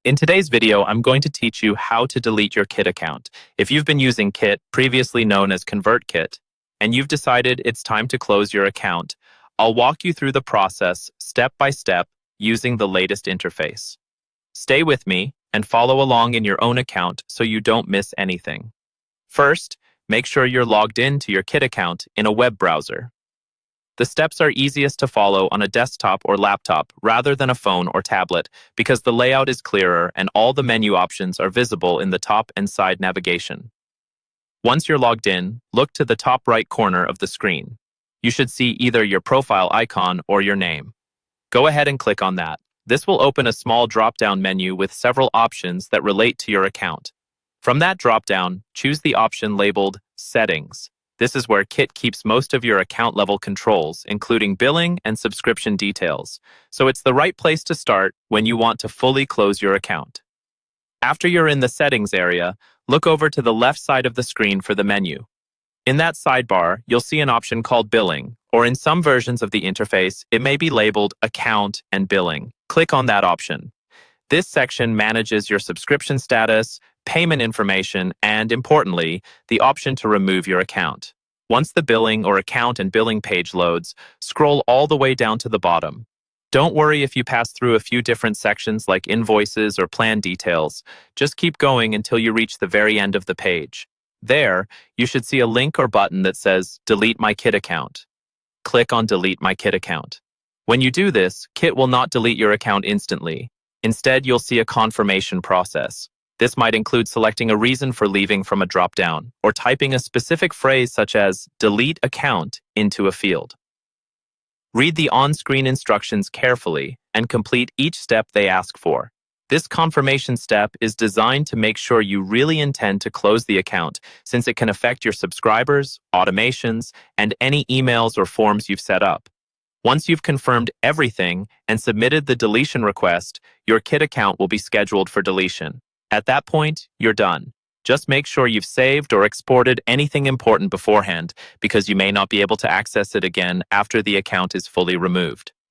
In today's video, I'm going to teach you how to delete your Kit account. If you've been using Kit, previously known as ConvertKit, and you've decided it's time to close your account, I'll walk you through the process step by step using the latest interface. Stay with me and follow along in your own account so you don't miss anything. First, make sure you're logged in to your Kit account in a web browser. The steps are easiest to follow on a desktop or laptop rather than a phone or tablet because the layout is clearer and all the menu options are visible in the top and side navigation. Once you're logged in, look to the top right corner of the screen. You should see either your profile icon or your name. Go ahead and click on that. This will open a small drop-down menu with several options that relate to your account. From that drop-down, choose the option labeled Settings. This is where Kit keeps most of your account-level controls, including billing and subscription details, so it's the right place to start when you want to fully close your account. After you're in the Settings area, look over to the left side of the screen for the menu. In that sidebar, you'll see an option called Billing, or in some versions of the interface, it may be labeled Account and Billing. Click on that option. This section manages your subscription status, payment information, and, importantly, the option to remove your account. Once the billing or account and billing page loads, scroll all the way down to the bottom. Don't worry if you pass through a few different sections like invoices or plan details. Just keep going until you reach the very end of the page. There, you should see a link or button that says Delete My Kit Account. Click on Delete My Kit Account. When you do this, Kit will not delete your account instantly. Instead, you'll see a confirmation process. This might include selecting a reason for leaving from a drop-down, or typing a specific phrase such as delete account into a field. Read the on-screen instructions carefully and complete each step they ask for. This confirmation step is designed to make sure you really intend to close the account, since it can affect your subscribers, automations, and any emails or forms you've set up. Once you've confirmed everything and submitted the deletion request, your Kit account will be scheduled for deletion. At that point, you're done. Just make sure you've saved or exported anything important beforehand, because you may not be able to access it again after the account is fully removed.